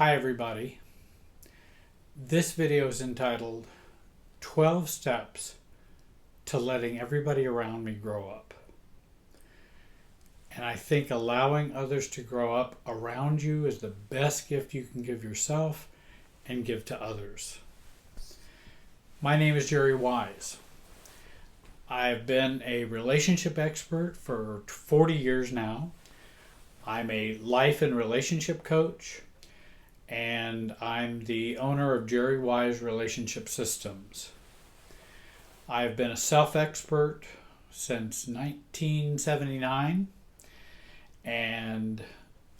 Hi everybody. This video is entitled 12 Steps to Letting Everybody Around Me Grow Up. And I think allowing others to grow up around you is the best gift you can give yourself and give to others. My name is Jerry Wise. I've been a relationship expert for 40 years now. I'm a life and relationship coach, and I'm the owner of Jerry Wise Relationship Systems. I've been a self-expert since 1979, and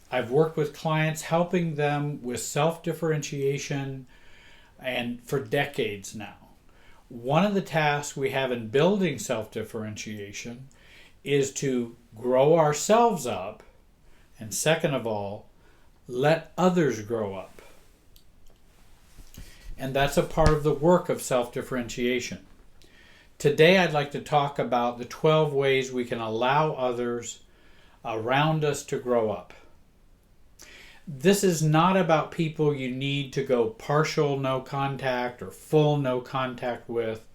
I've worked with clients helping them with self-differentiation and for decades now. One of the tasks we have in building self-differentiation is to grow ourselves up, and second of all, let others grow up. And that's a part of the work of self-differentiation. Today I'd like to talk about the 12 ways we can allow others around us to grow up. This is not about people you need to go partial no contact or full no contact with.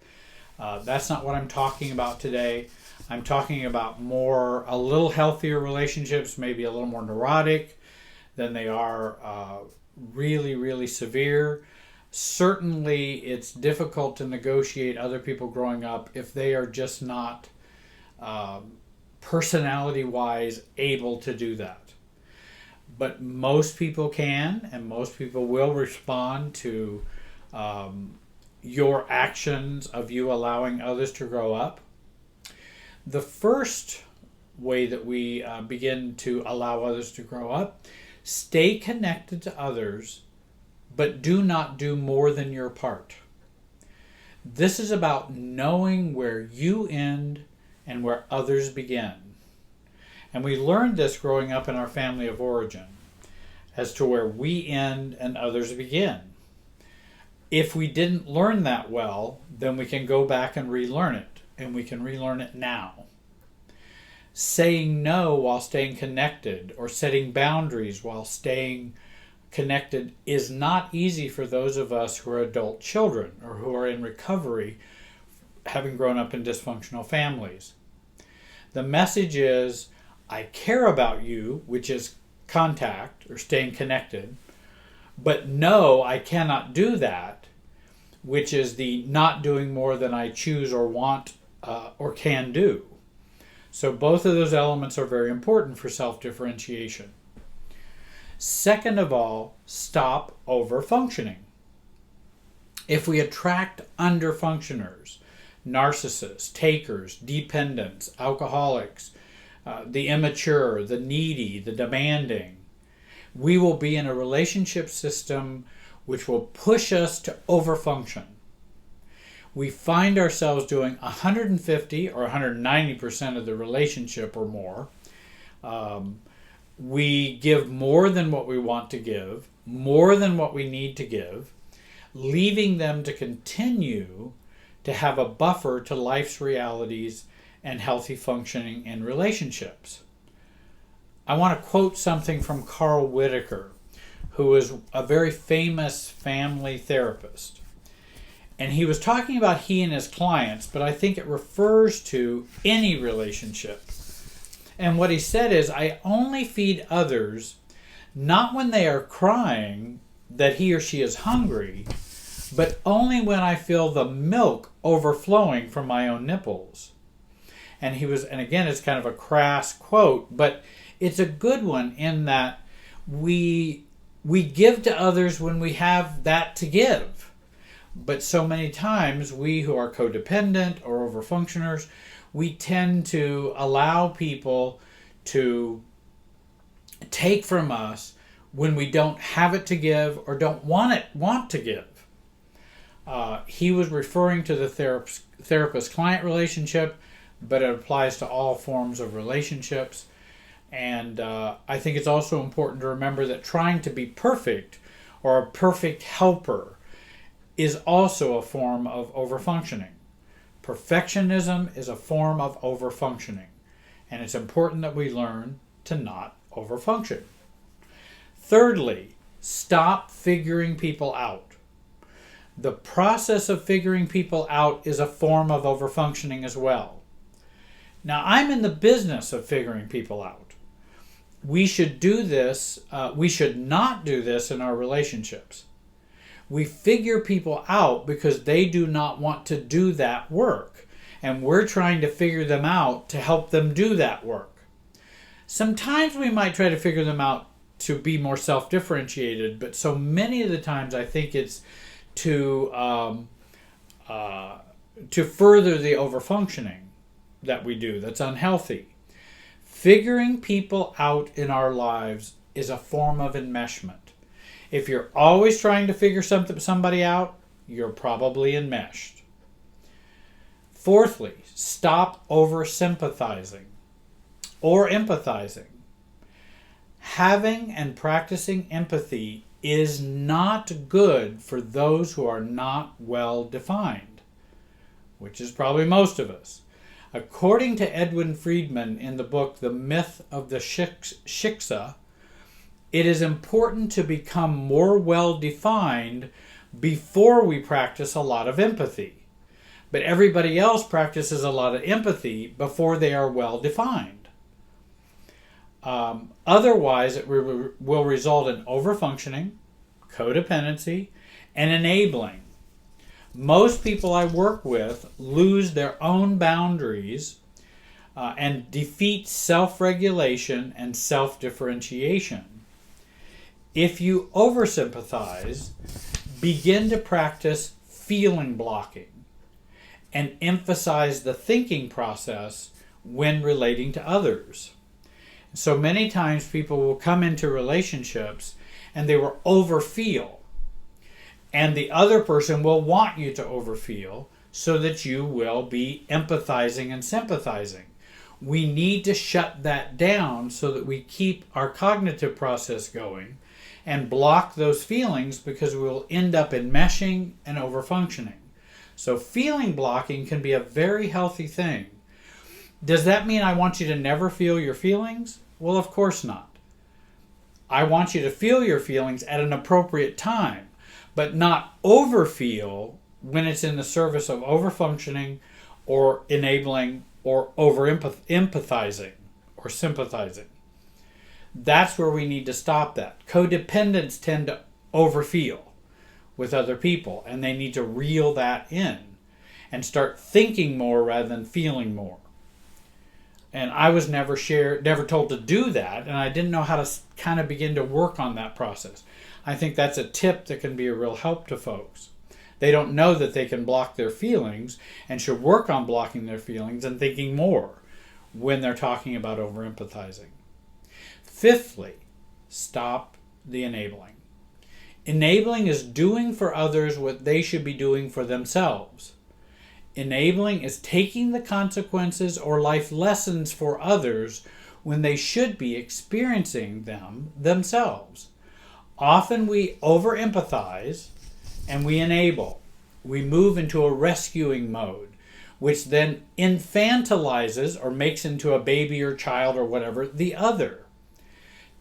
That's not what I'm talking about today. I'm talking about a little healthier relationships, maybe a little more neurotic than they are really, really severe. Certainly, it's difficult to negotiate other people growing up if they are just not personality-wise able to do that. But most people can, and most people will respond to your actions of you allowing others to grow up. The first way that we begin to allow others to grow up: stay connected to others, but do not do more than your part. This is about knowing where you end and where others begin. And we learned this growing up in our family of origin, as to where we end and others begin. If we didn't learn that well, then we can go back and relearn it, and we can relearn it now. Saying no while staying connected, or setting boundaries while staying connected, is not easy for those of us who are adult children or who are in recovery, having grown up in dysfunctional families. The message is, I care about you, which is contact or staying connected, but no, I cannot do that, which is the not doing more than I choose or want or can do. So both of those elements are very important for self-differentiation. Second of all, stop over-functioning. If we attract under-functioners, narcissists, takers, dependents, alcoholics, the immature, the needy, the demanding, we will be in a relationship system which will push us to overfunction. We find ourselves doing 150 or 190% of the relationship or more. We give more than what we want to give, more than what we need to give, leaving them to continue to have a buffer to life's realities and healthy functioning in relationships. I want to quote something from Carl Whitaker, who is a very famous family therapist. And he was talking about he and his clients, but I think it refers to any relationship. And what he said is, I only feed others not when they are crying that he or she is hungry, but only when I feel the milk overflowing from my own nipples. And again, it's kind of a crass quote, but it's a good one in that we give to others when we have that to give. But so many times, we who are codependent or overfunctioners, we tend to allow people to take from us when we don't have it to give or don't want to give. He was referring to the therapist-client relationship, but it applies to all forms of relationships. And I think it's also important to remember that trying to be perfect or a perfect helper is also a form of overfunctioning. Perfectionism is a form of overfunctioning, and it's important that we learn to not overfunction. Thirdly, Stop figuring people out. The process of figuring people out is a form of overfunctioning as well. Now, I'm in the business of figuring people out. We should do this. We should not do this in our relationships. We figure people out because they do not want to do that work. And we're trying to figure them out to help them do that work. Sometimes we might try to figure them out to be more self-differentiated, but so many of the times I think it's to further the overfunctioning that we do that's unhealthy. Figuring people out in our lives is a form of enmeshment. If you're always trying to figure somebody out, you're probably enmeshed. Fourthly, stop over-sympathizing or empathizing. Having and practicing empathy is not good for those who are not well defined, which is probably most of us. According to Edwin Friedman in the book The Myth of the Shiksa, it is important to become more well defined before we practice a lot of empathy. But everybody else practices a lot of empathy before they are well defined. Otherwise, it will result in overfunctioning, codependency, and enabling. Most people I work with lose their own boundaries and defeat self-regulation and self-differentiation. If you oversympathize, begin to practice feeling blocking and emphasize the thinking process when relating to others. So many times people will come into relationships and they will overfeel. And the other person will want you to overfeel so that you will be empathizing and sympathizing. We need to shut that down so that we keep our cognitive process going and block those feelings, because we will end up enmeshing and overfunctioning. So feeling blocking can be a very healthy thing. Does that mean I want you to never feel your feelings? Well, of course not. I want you to feel your feelings at an appropriate time, but not overfeel when it's in the service of overfunctioning or enabling or over-empathizing or sympathizing. That's where we need to stop that. Codependents tend to overfeel with other people, and they need to reel that in and start thinking more rather than feeling more. And I was never told to do that, and I didn't know how to kind of begin to work on that process. I think that's a tip that can be a real help to folks. They don't know that they can block their feelings and should work on blocking their feelings and thinking more when they're talking about over-empathizing. Fifthly, stop the enabling. Enabling is doing for others what they should be doing for themselves. Enabling is taking the consequences or life lessons for others when they should be experiencing them themselves. Often we over-empathize and we enable. We move into a rescuing mode, which then infantilizes or makes into a baby or child or whatever the other.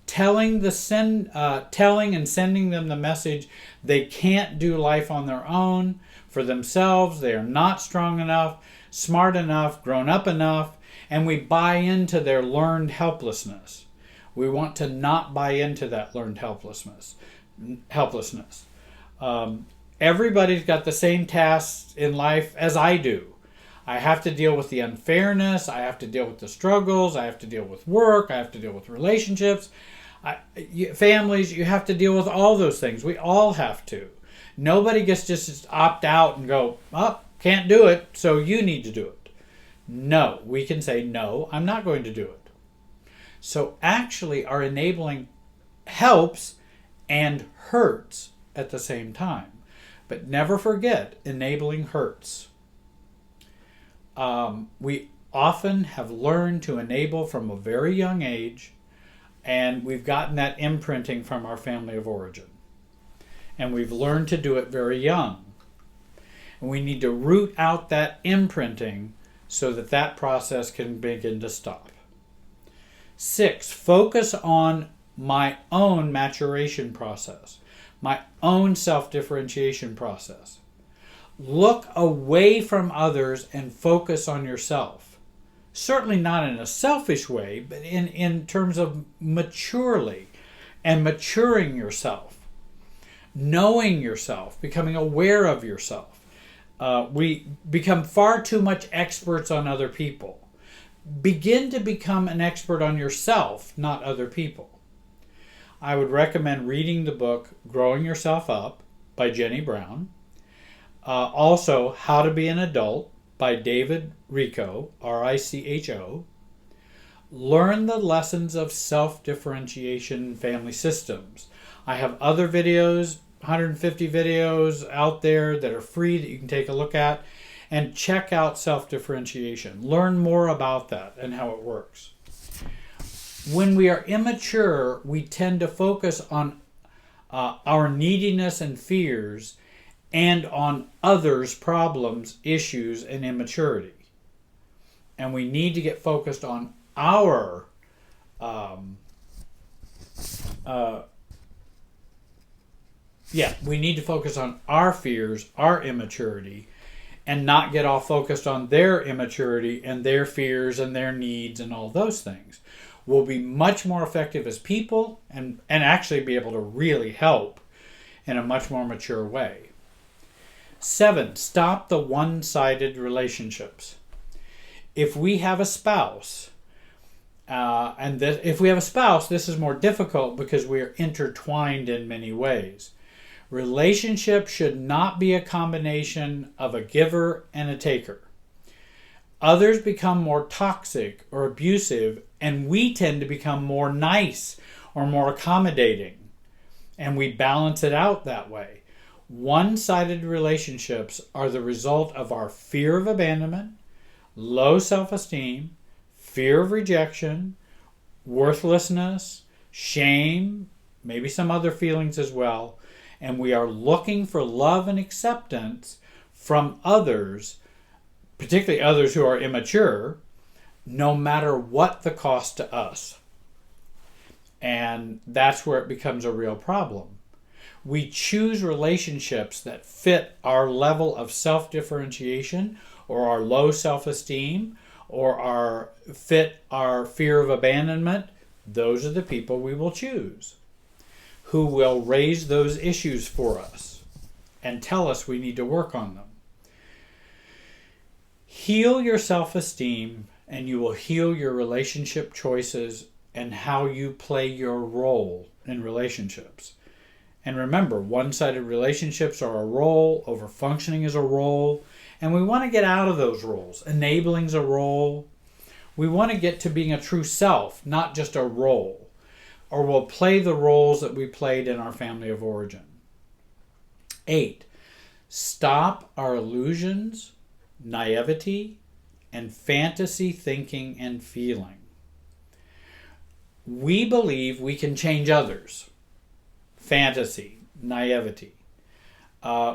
Telling and sending them the message they can't do life on their own for themselves, they are not strong enough, smart enough, grown up enough, and we buy into their learned helplessness. We want to not buy into that learned helplessness. Everybody's got the same tasks in life as I do. I have to deal with the unfairness, I have to deal with the struggles, I have to deal with work, I have to deal with relationships, families. You have to deal with all those things. We all have to. Nobody gets just opt out and go, oh, can't do it, so you need to do it. No, we can say, no, I'm not going to do it. So actually our enabling helps and hurts at the same time. But never forget, enabling hurts. We often have learned to enable from a very young age, and we've gotten that imprinting from our family of origin. And we've learned to do it very young. And we need to root out that imprinting so that that process can begin to stop. 6, focus on my own maturation process, my own self-differentiation process. Look away from others and focus on yourself. Certainly not in a selfish way, but in terms of maturely and maturing yourself, knowing yourself, becoming aware of yourself. We become far too much experts on other people. Begin to become an expert on yourself, not other people. I would recommend reading the book Growing Yourself Up by Jenny Brown. Also, How to Be an Adult by David Richo, R-I-C-H-O. Learn the lessons of self-differentiation in family systems. I have other videos, 150 videos out there that are free that you can take a look at, and check out self-differentiation. Learn more about that and how it works. When we are immature, we tend to focus on our neediness and fears and on others' problems, issues, and immaturity. And we need to get focused on our we need to focus on our fears, our immaturity, and not get all focused on their immaturity and their fears and their needs and all those things. We'll be much more effective as people and actually be able to really help in a much more mature way. 7, stop the one-sided relationships. If we have a spouse, this is more difficult because we are intertwined in many ways. Relationships should not be a combination of a giver and a taker. Others become more toxic or abusive, and we tend to become more nice or more accommodating, and we balance it out that way. One-sided relationships are the result of our fear of abandonment, low self-esteem, fear of rejection, worthlessness, shame, maybe some other feelings as well, and we are looking for love and acceptance from others, particularly others who are immature, no matter what the cost to us. And that's where it becomes a real problem. We choose relationships that fit our level of self-differentiation or our low self-esteem or fit our fear of abandonment. Those are the people we will choose who will raise those issues for us and tell us we need to work on them. Heal your self-esteem and you will heal your relationship choices and how you play your role in relationships. And remember, one-sided relationships are a role, over-functioning is a role, and we want to get out of those roles. Enabling's a role. We want to get to being a true self, not just a role. Or we'll play the roles that we played in our family of origin. 8, stop our illusions, naivety, and fantasy thinking and feeling. We believe we can change others. Fantasy, naivety.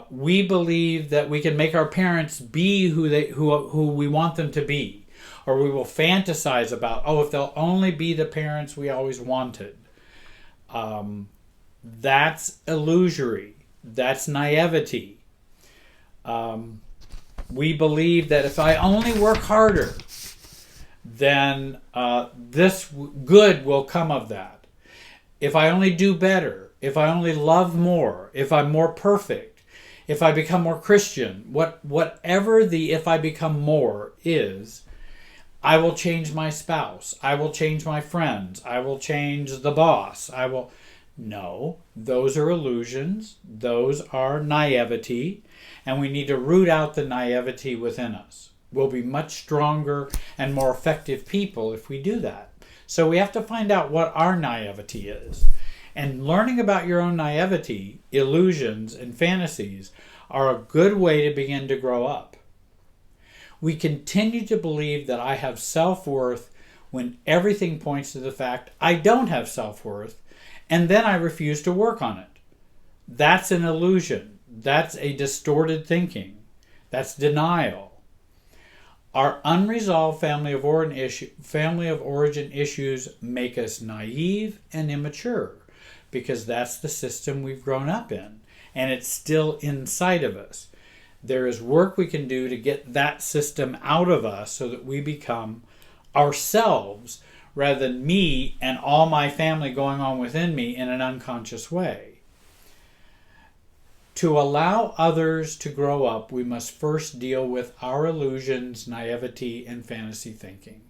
We believe that we can make our parents be who we want them to be. Or we will fantasize about, if they'll only be the parents we always wanted. That's illusory. That's naivety. We believe that if I only work harder, then this good will come of that. If I only do better, if I only love more, if I'm more perfect, if I become more Christian, whatever the if I become more is, I will change my spouse. I will change my friends. I will change the boss. No, those are illusions. Those are naivety. And we need to root out the naivety within us. We'll be much stronger and more effective people if we do that. So we have to find out what our naivety is. And learning about your own naivety, illusions, and fantasies are a good way to begin to grow up. We continue to believe that I have self-worth when everything points to the fact I don't have self-worth, and then I refuse to work on it. That's an illusion. That's a distorted thinking. That's denial. Our unresolved family of origin issues make us naive and immature because that's the system we've grown up in, and it's still inside of us. There is work we can do to get that system out of us so that we become ourselves rather than me and all my family going on within me in an unconscious way. To allow others to grow up, we must first deal with our illusions, naivety, and fantasy thinking.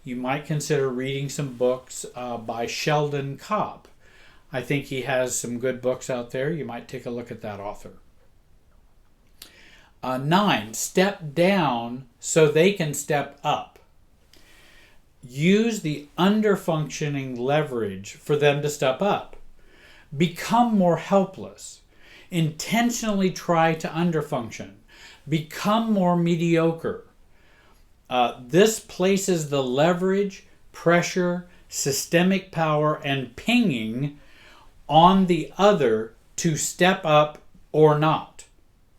You might consider reading some books by Sheldon Kopp. I think he has some good books out there. You might take a look at that author. 9, step down so they can step up. Use the underfunctioning leverage for them to step up. Become more helpless. Intentionally try to underfunction. Become more mediocre. This places the leverage, pressure, systemic power, and pinging on the other to step up or not.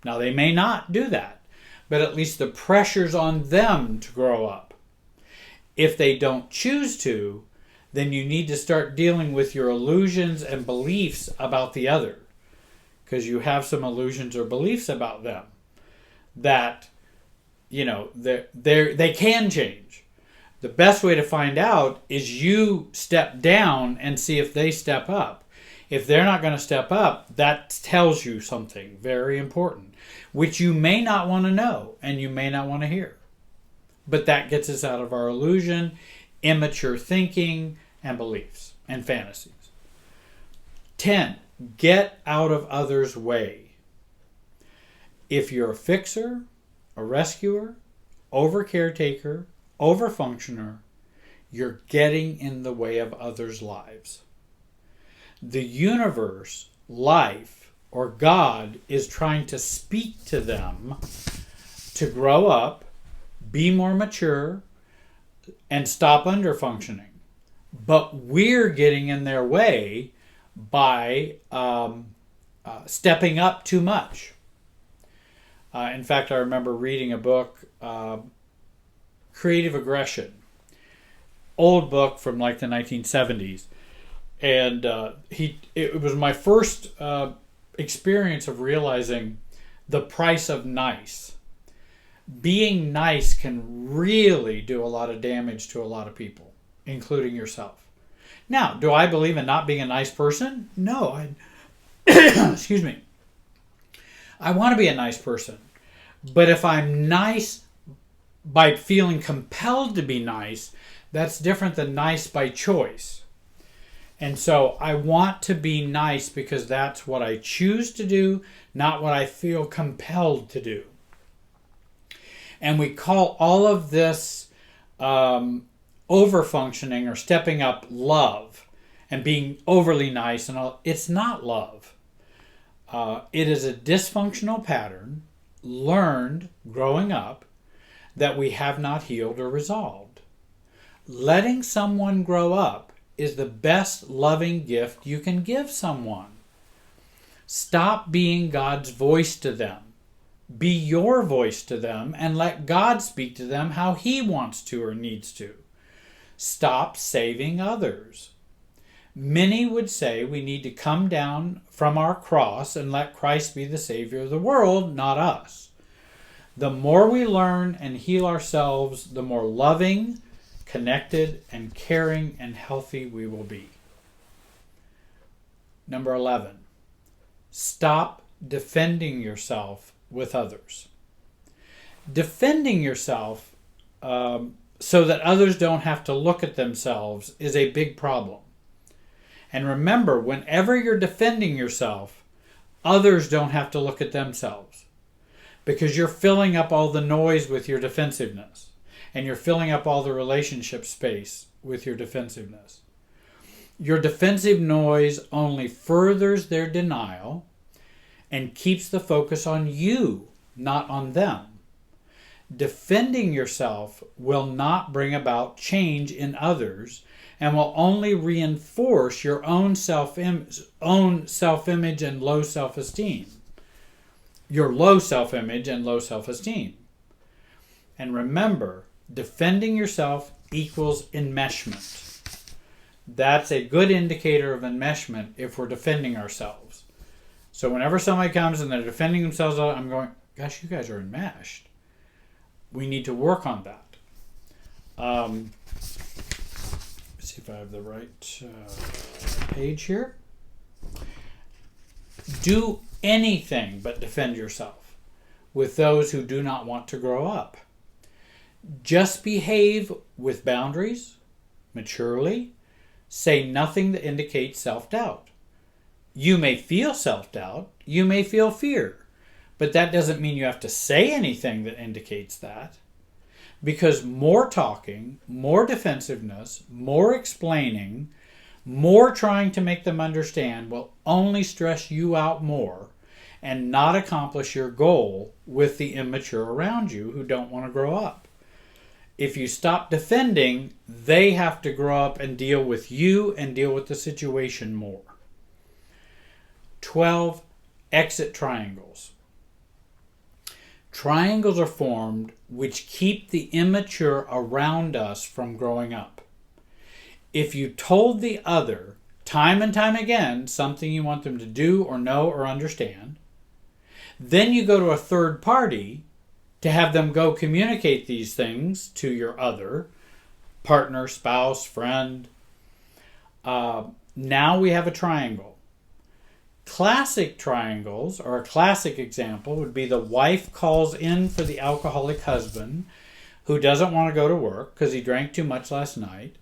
Now, they may not do that, but at least the pressure's on them to grow up. If they don't choose to, then you need to start dealing with your illusions and beliefs about the other, because you have some illusions or beliefs about them that, they can change. The best way to find out is you step down and see if they step up. If they're not going to step up, that tells you something very important, which you may not want to know and you may not want to hear. But that gets us out of our illusion, immature thinking, and beliefs and fantasies. 10, get out of others' way. If you're a fixer, a rescuer, over caretaker, over functioner, you're getting in the way of others' lives. The universe, life, or God is trying to speak to them to grow up, be more mature, and stop underfunctioning. But we're getting in their way by stepping up too much. In fact, I remember reading a book, Creative Aggression, old book from like the 1970s. And it was my first experience of realizing the price of nice. Being nice can really do a lot of damage to a lot of people, including yourself. Now, do I believe in not being a nice person? No. Excuse me. I want to be a nice person. But if I'm nice by feeling compelled to be nice, that's different than nice by choice. And so I want to be nice because that's what I choose to do, not what I feel compelled to do. And we call all of this over-functioning or stepping up love and being overly nice. And all. It's not love. It is a dysfunctional pattern learned growing up that we have not healed or resolved. Letting someone grow up is the best loving gift you can give someone. Stop being God's voice to them. Be your voice to them and let God speak to them how He wants to or needs to. Stop saving others. Many would say we need to come down from our cross and let Christ be the Savior of the world, not us. The more we learn and heal ourselves, the more loving, connected, and caring and healthy we will be. Number 11, stop defending yourself with others. Defending yourself so that others don't have to look at themselves is a big problem. And remember, whenever you're defending yourself, others don't have to look at themselves because you're filling up all the noise with your defensiveness. And you're filling up all the relationship space with your defensiveness. Your defensive noise only furthers their denial and keeps the focus on you, not on them. Defending yourself will not bring about change in others and will only reinforce your own self-image and low self-esteem. Your low self-image and low self-esteem. And remember, defending yourself equals enmeshment. That's a good indicator of enmeshment if we're defending ourselves. So whenever somebody comes and they're defending themselves, I'm going, gosh, you guys are enmeshed. We need to work on that. Let's see if I have the right page here. Do anything but defend yourself with those who do not want to grow up. Just behave with boundaries, maturely. Say nothing that indicates self-doubt. You may feel self-doubt, you may feel fear, but that doesn't mean you have to say anything that indicates that. Because more talking, more defensiveness, more explaining, more trying to make them understand will only stress you out more and not accomplish your goal with the immature around you who don't want to grow up. If you stop defending, they have to grow up and deal with you and deal with the situation more. 12. Exit triangles. Triangles are formed which keep the immature around us from growing up. If you told the other time and time again something you want them to do or know or understand, then you go to a third party to have them go communicate these things to your other partner, spouse, friend. Now we have a triangle. Classic triangles, or a classic example, would be the wife calls in for the alcoholic husband who doesn't want to go to work because he drank too much last night,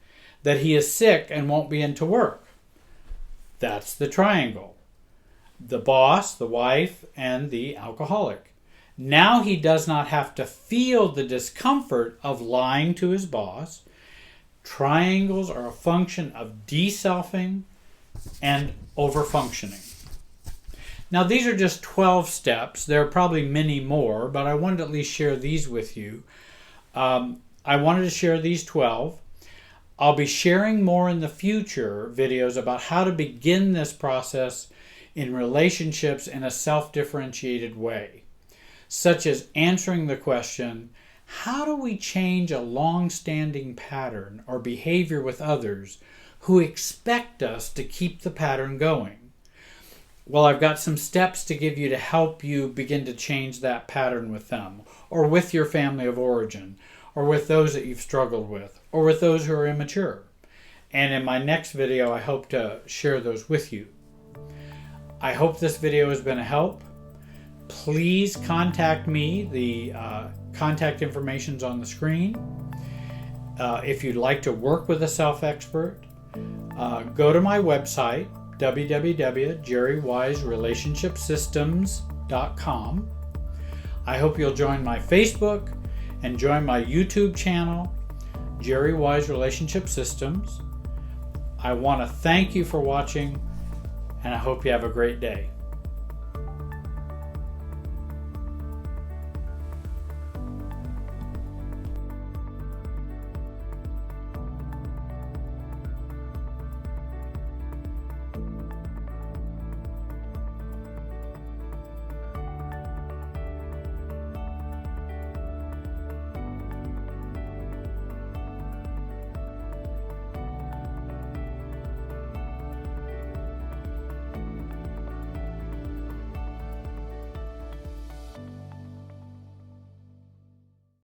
that he is sick and won't be into work. That's the triangle. The boss, the wife, and the alcoholic. Now he does not have to feel the discomfort of lying to his boss. Triangles are a function of de-selfing and over-functioning. Now these are just 12 steps. There are probably many more, but I wanted to at least share these with you. I wanted to share these 12. I'll be sharing more in the future videos about how to begin this process in relationships in a self-differentiated way, such as answering the question, how do we change a long-standing pattern or behavior with others who expect us to keep the pattern going? Well, I've got some steps to give you to help you begin to change that pattern with them, or with your family of origin, or with those that you've struggled with, or with those who are immature. And in my next video, I hope to share those with you. I hope this video has been a help. Please contact me. The contact information is on the screen. If you'd like to work with a self-expert, go to my website, www.jerrywiserelationshipsystems.com. I hope you'll join my Facebook and join my YouTube channel, Jerry Wise Relationship Systems. I want to thank you for watching, and I hope you have a great day.